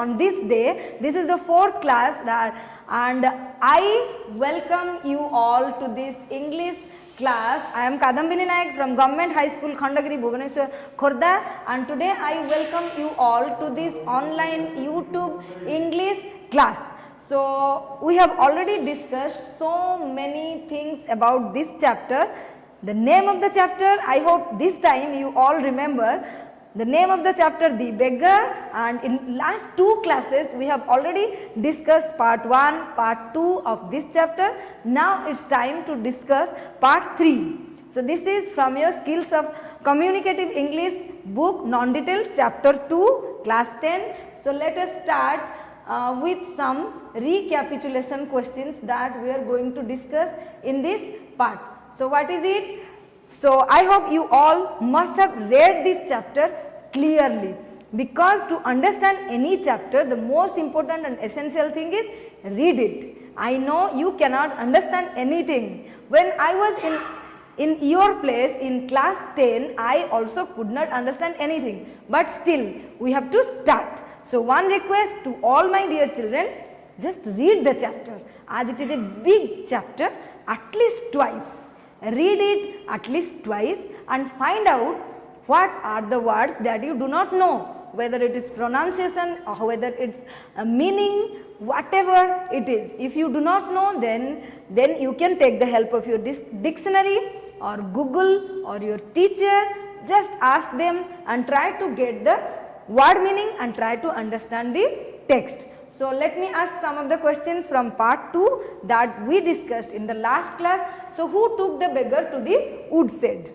on this day. This is the 4th class and I welcome you all to this English class. I am Kadambini Nayak from Government High School, Khandagiri, Bhubaneswar, KHORDHA, and today I welcome you all to this online YouTube English class. So we have already discussed so many things about this chapter. The name of the chapter, I hope this time you all remember. The name of the chapter, The Beggar, and in last 2 classes we have already discussed part 1, part 2 of this chapter. Now it's time to discuss part 3. So this is from your Skills of Communicative English book, non-detailed, chapter 2, class 10. So let us start with some recapitulation questions that we are going to discuss in this part. So what is it? So I hope you all must have read this chapter clearly, because to understand any chapter the most important and essential thing is read it. I know you cannot understand anything. When I was in your place in class 10, I also could not understand anything, but still we have to start. So one request to all my dear children, just read the chapter, as it is a big chapter, at least twice. Read it at least twice and find out what are the words that you do not know, whether it is pronunciation or whether it's a meaning, whatever it is. If you do not know, then you can take the help of your dictionary or Google or your teacher. Just ask them and try to get the word meaning and try to understand the text. So let me ask some of the questions from part 2 that we discussed in the last class. So who took the beggar to the woodshed?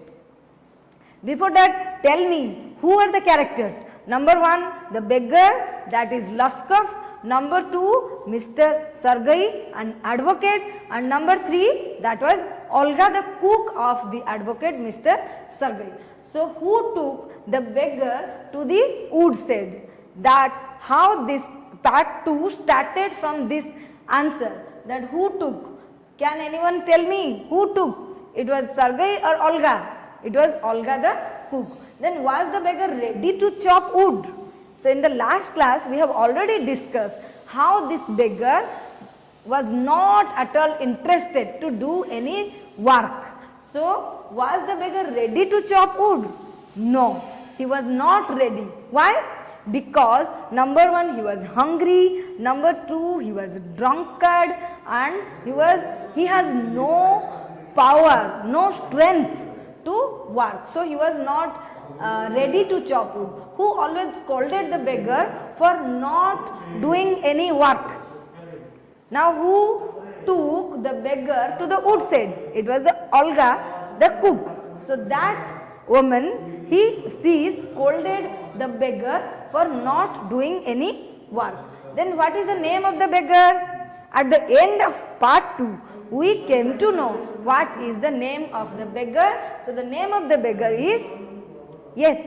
Before that, tell me, who are the characters? Number 1, the beggar, that is Laskov. Number 2, Mr. Sergei, an advocate, and number 3, that was Olga, the cook of the advocate, Mr. Sergei. So who took the beggar to the woodshed? That how this part 2 started from this answer, that who took. Can anyone tell me who took? It was Sergei or Olga? It was Olga the cook. Then was the beggar ready to chop wood? So in the last class we have already discussed how this beggar was not at all interested to do any work. So was the beggar ready to chop wood? No, he was not ready. Why? Because number 1, he was hungry, number 2, he was a drunkard, and he has no power, no strength to work. So he was not ready to chop wood. Who always scolded the beggar for not doing any work? Now who took the beggar to the woodshed? It was the Olga, the cook. So that woman, she scolded the beggar for not doing any work. Then what is the name of the beggar? At the end of part 2, we came to know what is the name of the beggar. So the name of the beggar is, yes,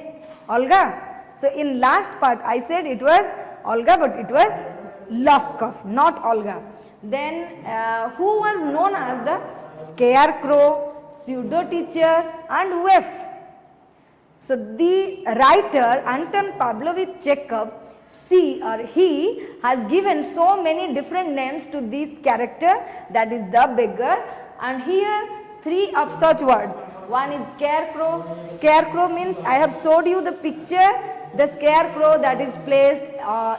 Olga. So in last part I said it was Olga, but it was Laskov, not Olga. Then who was known as the scarecrow, pseudo teacher, and waif? So the writer Anton Pavlovich Chekhov, he has given so many different names to this character, that is the beggar, and here 3 of such words. One is scarecrow. Scarecrow means, I have showed you the picture, the scarecrow that is placed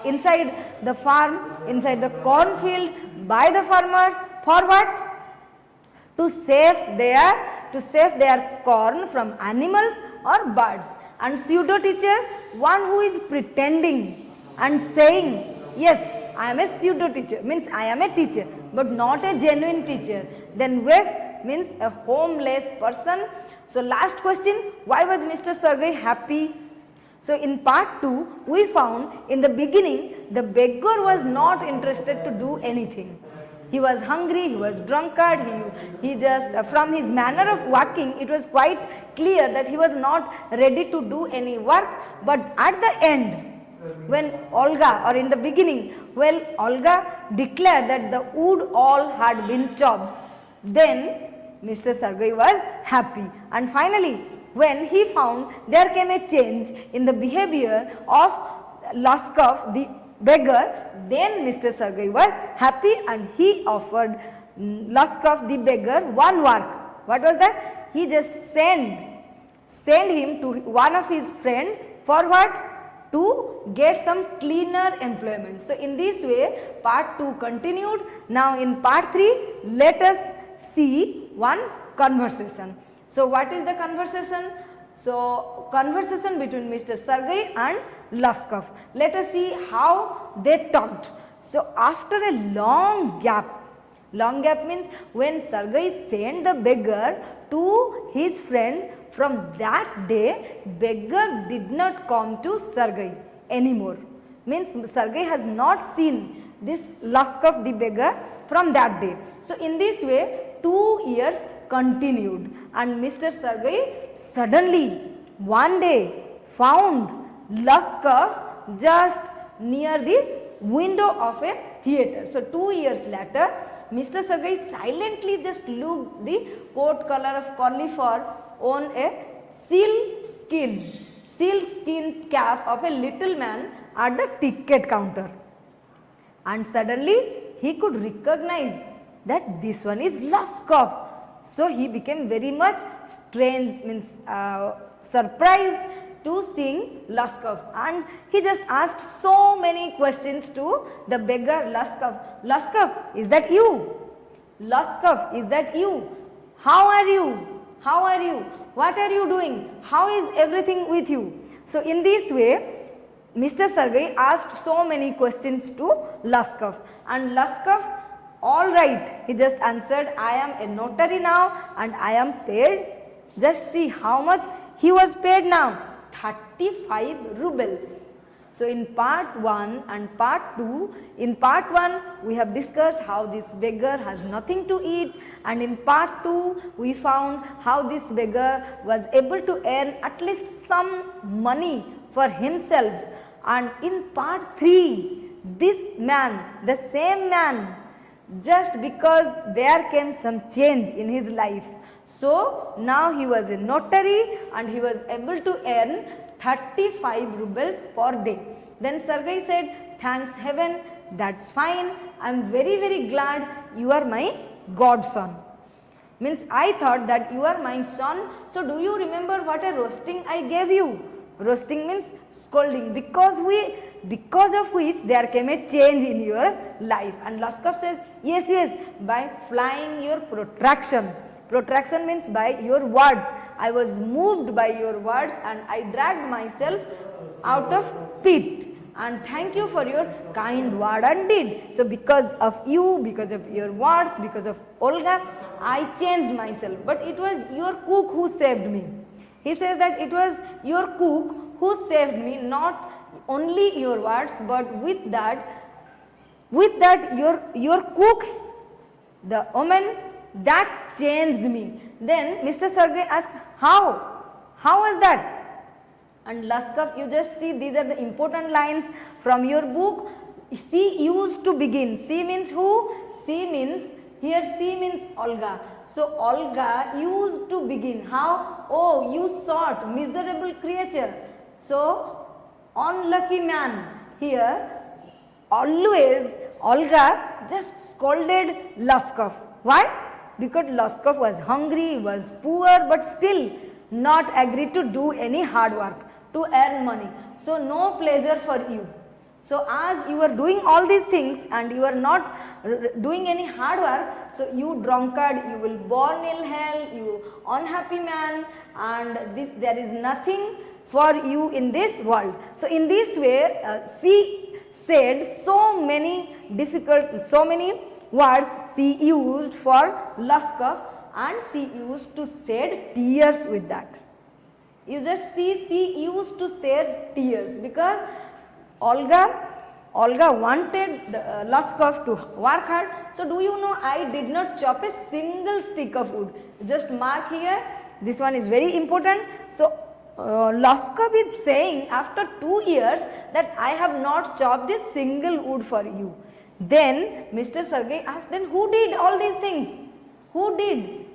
inside the farm, inside the cornfield by the farmers. For what? To save their corn from animals or birds. And pseudo teacher, one who is pretending and saying, yes, I am a pseudo teacher, means I am a teacher, but not a genuine teacher. Then waif means a homeless person. So last question, why was Mr. Sergei happy? So in part 2, we found in the beginning, the beggar was not interested to do anything. He was hungry, he was drunkard, he just, from his manner of walking, it was quite clear that he was not ready to do any work. But at the end, when Olga, or in the beginning, when Olga declared that the wood all had been chopped, then Mr. Sergei was happy. And finally, when he found there came a change in the behavior of Laskov, the beggar, then Mr. Sergey was happy and he offered Luskov the beggar one work. What was that? He just sent him to one of his friend for what? To get some cleaner employment. So in this way part 2 continued. Now in part 3 let us see one conversation. So what is the conversation? So conversation between Mr. Sergey and Luskov. Let us see how they talked. So after a long gap means when Sergey sent the beggar to his friend, from that day beggar did not come to Sergey anymore. Means Sergey has not seen this Luskov the beggar from that day. So in this way 2 years continued and Mr. Sergey suddenly one day found Luskov just near the window of a theatre. So 2 years later Mr. Sergey silently just looked the coat collar of curly fur on a sealskin cap of a little man at the ticket counter, and suddenly he could recognize that this one is Luskov. So he became very much strange, means surprised to seeing Luskov, and he just asked so many questions to the beggar Luskov. Luskov, is that you? Luskov, is that you? How are you? How are you? What are you doing? How is everything with you? So in this way Mr. Sergey asked so many questions to Luskov, and Luskov, all right, he just answered, I am a notary now and I am paid. Just see how much he was paid now, 35 rubles. So in part 1 and part 2, in part 1 we have discussed how this beggar has nothing to eat, and in part 2 we found how this beggar was able to earn at least some money for himself, and in part 3 this man, the same man, just because there came some change in his life. So now he was a notary and he was able to earn 35 rubles per day. Then Sergey said, thanks heaven, that's fine, I am very glad you are my godson. Means I thought that you are my son. So do you remember what a roasting I gave you? Roasting means scolding, because of which there came a change in your life. And Luskov says, yes, by flying your protraction. Protraction means by your words. I was moved by your words and I dragged myself out of pit. And thank you for your kind word and deed. So because of you, because of your words, because of Olga, I changed myself. But it was your cook who saved me. He says that it was your cook who saved me, not only your words, but with that your cook, the woman, that changed me. Then Mr. Sergey asked, how was that? And Luskov, you just see, these are the important lines from your book. C used to begin. C means who? C means, here C means Olga. So Olga used to begin. How? Oh, you sought, miserable creature. So unlucky man. Here always Olga just scolded Luskov. Why? Because Luskov was hungry, was poor, but still not agreed to do any hard work to earn money. So no pleasure for you. So as you are doing all these things and you are not doing any hard work, so you drunkard, you will burn in hell, you unhappy man, and there is nothing for you in this world. So in this way she said so many words she used for Luskov, and she used to shed tears with that. You just see, she used to shed tears because Olga wanted Luskov to work hard. So do you know, I did not chop a single stick of wood. Just mark here, this one is very important. So Luskov is saying after 2 years that I have not chopped a single wood for you. Then Mr. Sergey asked, then who did all these things? Who did?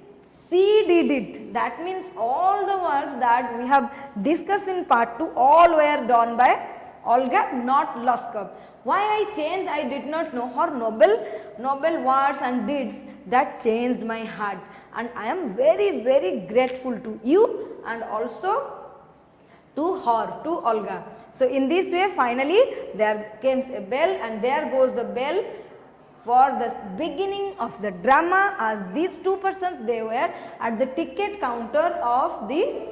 She did it. That means all the works that we have discussed in part 2 all were done by Olga, not Loskov. Why I changed, I did not know. Her noble words and deeds that changed my heart, and I am very, very grateful to you and also to her, to Olga. So in this way, finally there comes a bell, and there goes the bell for the beginning of the drama, as these two persons, they were at the ticket counter of the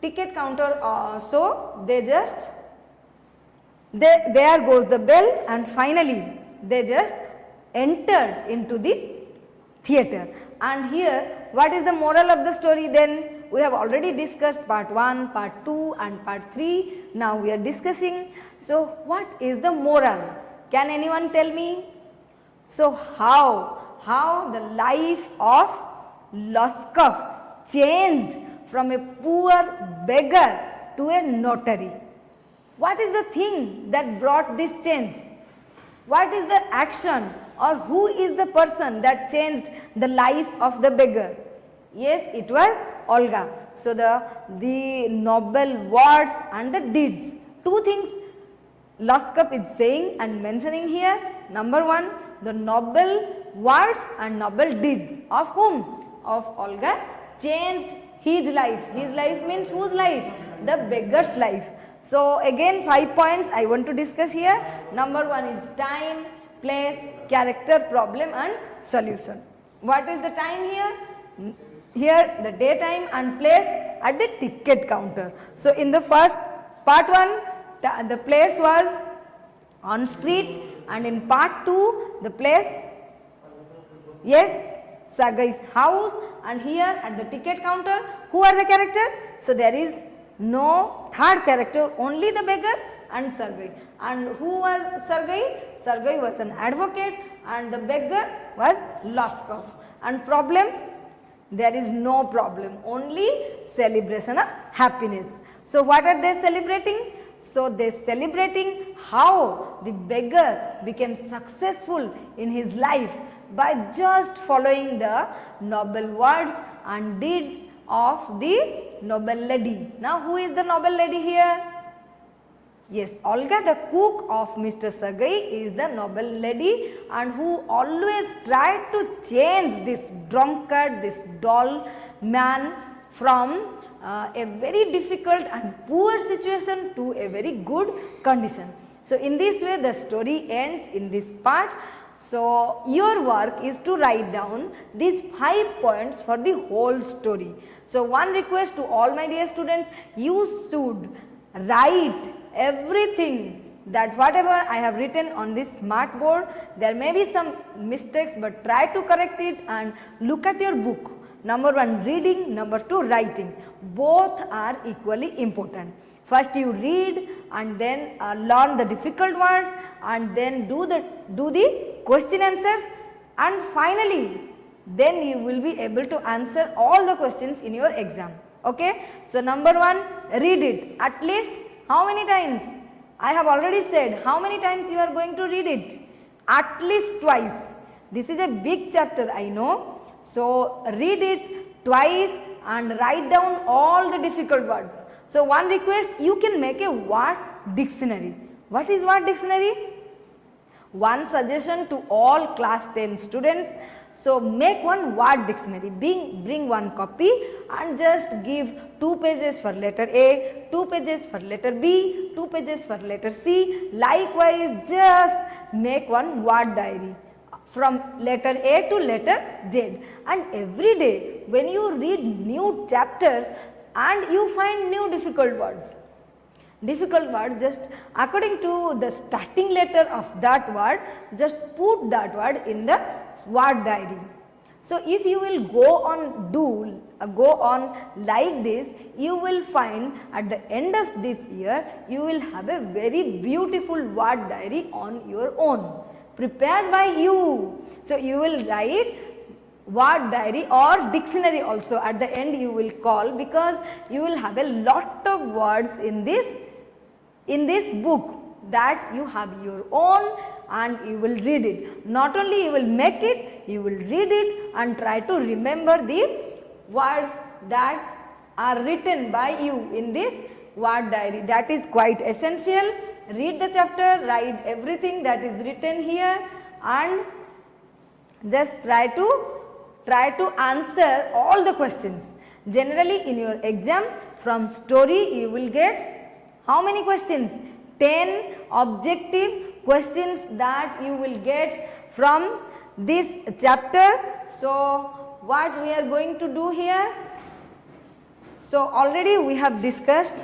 so they just there goes the bell, and finally they just entered into the theatre. And here, what is the moral of the story then? We have already discussed part 1, part 2 and part 3. Now we are discussing. So what is the moral? Can anyone tell me? So how the life of Loskov changed from a poor beggar to a notary? What is the thing that brought this change? What is the action, or who is the person that changed the life of the beggar? Yes, it was Olga. So the noble words and the deeds. Two things Loskov is saying and mentioning here. Number 1, the noble words and noble deed of whom? Of Olga changed his life. His life means whose life? The beggar's life. So again 5 points I want to discuss here. Number 1 is time, place, character, problem and solution. What is the time here? Here the daytime and place at the ticket counter. So in the first part 1, the place was on street, and in part 2 the place, yes, Sergei's house, and here at the ticket counter, who are the character? So there is no third character, only the beggar and Sergei. And who was Sergei? Sergei was an advocate and the beggar was Loskov. And problem? There is no problem, only celebration of happiness. So what are they celebrating? So they are celebrating how the beggar became successful in his life by just following the noble words and deeds of the noble lady. Now who is the noble lady here? Yes, Olga, the cook of Mr. Sergei, is the noble lady, and who always tried to change this drunkard, this dull man from a very difficult and poor situation to a very good condition. So in this way the story ends in this part. So your work is to write down these 5 points for the whole story. So one request to all my dear students, you should write everything, that whatever I have written on this smart board, there may be some mistakes, but try to correct it and look at your book. Number 1 reading, number 2 writing. Both are equally important. First you read and then learn the difficult words, and then do the question answers, and finally then you will be able to answer all the questions in your exam. Okay. So number 1, read it at least how many times? I have already said how many times you are going to read it? At least twice. This is a big chapter, I know. So read it twice and write down all the difficult words. So one request, you can make a word dictionary. What is word dictionary? One suggestion to all class 10 students. So make one word dictionary, bring one copy and just give 2 pages for letter A, 2 pages for letter B, 2 pages for letter C. Likewise, just make one word diary from letter A to letter Z. And every day when you read new chapters and you find new difficult words, just according to the starting letter of that word, just put that word in the word diary. So if you will go on like this, you will find at the end of this year you will have a very beautiful word diary on your own, prepared by you. So you will write word diary or dictionary also at the end you will call, because you will have a lot of words in this book that you have your own, and you will read it. Not only you will make it, you will read it and try to remember the words that are written by you in this word diary. That is quite essential. read the chapter, write everything that is written here and just try to answer all the questions. Generally in your exam from story you will get how many questions? 10 objective questions that you will get from this chapter. So what we are going to do here? So already we have discussed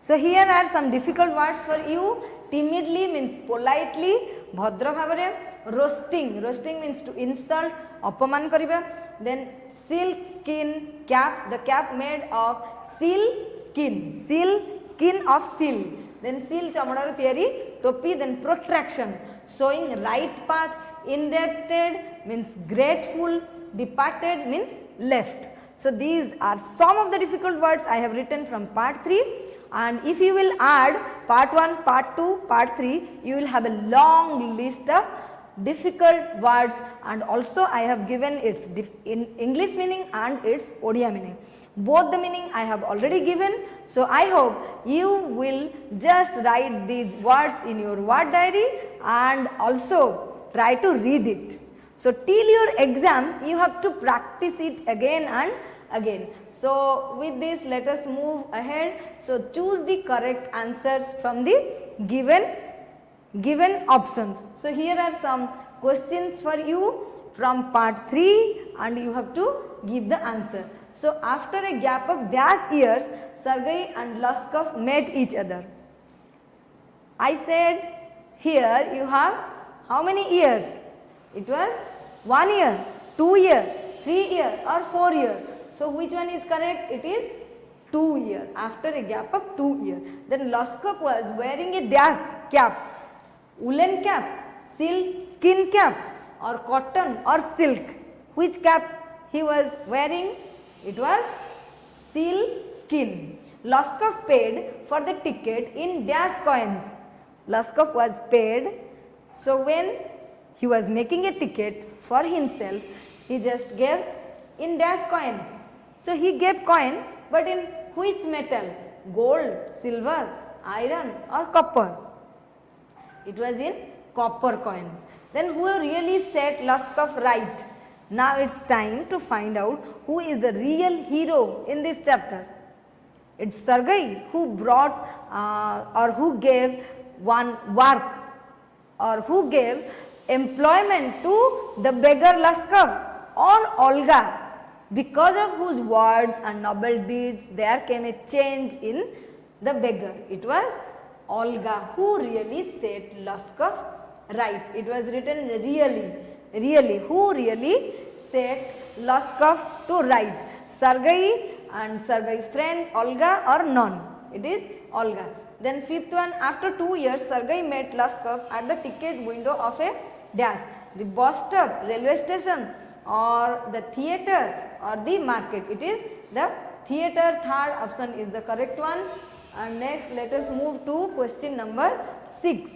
So here are some difficult words for you. Timidly means politely, bhadra bhavare, roasting, roasting means to insult, apaman kariba. Then silk skin cap, the cap made of seal skin of seal. Then seal chamadaru tiyari, topi, then protraction, showing right path, indebted means grateful, departed means left. So these are some of the difficult words I have written from part 3. And if you will add part 1, part 2, part 3, you will have a long list of difficult words, and also I have given its in English meaning and its Odia meaning. Both the meaning I have already given. So I hope you will just write these words in your word diary and also try to read it. So till your exam you have to practice it again and again. So with this let us move ahead. So choose the correct answers from the given options. So here are some questions for you from part 3 and you have to give the answer. So after a gap of dash years, Sergei and Luskov met each other. I said here you have how many years? It was 1 year, 2 year, 3 year or 4 year. So which one is correct? It is 2 years, after a gap of 2 years. Then Luskov was wearing a dash cap, woolen cap, skin cap or cotton or silk. Which cap he was wearing? It was skin. Luskov paid for the ticket in dash coins. Luskov was paid. So when he was making a ticket for himself, he just gave in dash coins. So he gave coin, but in which metal? Gold, silver, iron or copper? It was in copper coins. Then who really set Luskov right? Now it's time to find out who is the real hero in this chapter. It's Sergei who brought or who gave one work or who gave employment to the beggar Luskov, or Olga, because of whose words and noble deeds there came a change in the beggar. It was Olga who really set Luskov right. It was written really, who really set Luskov to right? Sergei and Sergei's friend Olga or none? It is Olga. Then fifth one, after 2 years Sergei met Luskov at the ticket window of a dash, the bus stop, railway station or the theatre or the market. It is the theatre. Third option is the correct one. And next let us move to question number 6.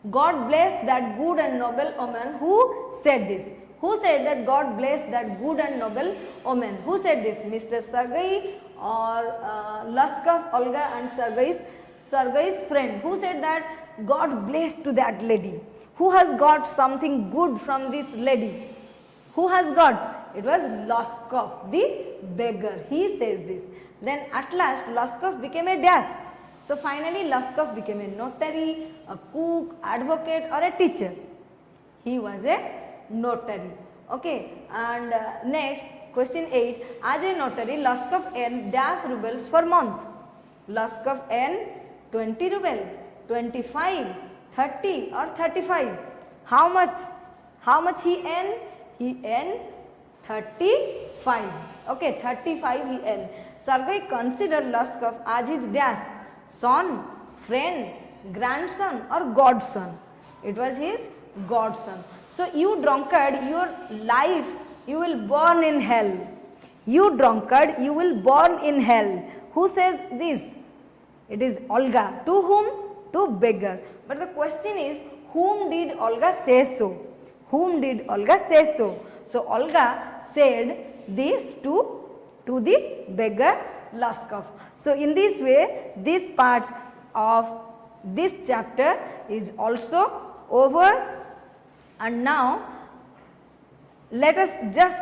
God bless that good and noble omen. Who said this? Who said that God bless that good and noble omen? Who said this? Mr. Sergei or Luskov, Olga and Sergei's friend? Who said that God bless to that lady? Who has got something good from this lady? Who has got? It was Luskov, the beggar. He says this. Then at last Luskov became a dash. So finally Luskov became a notary, a cook, advocate or a teacher. He was a notary. Okay. And next question 8. As a notary, Luskov earned dash rubles for month. Luskov earned 20 ruble, 25, 30 or 35. How much? How much he earned? He earned 35. Okay, 35 he earned. Sergei considered Luskov as his dash, son, friend, grandson or godson. It was his godson. So you drunkard, your life you will burn in hell. You drunkard, you will burn in hell. Who says this? It is Olga. To whom? To beggar. But the question is, whom did Olga say so? Whom did Olga say so? So Olga said this to the beggar Laskov. So in this way, this part of this chapter is also over, and now let us just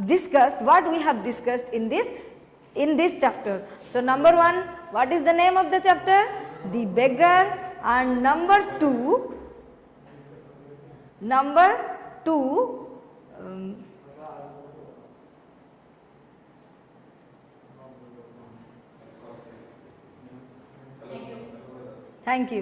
discuss what we have discussed in this chapter. So number 1, what is the name of the chapter? The beggar. And number 2, thank you.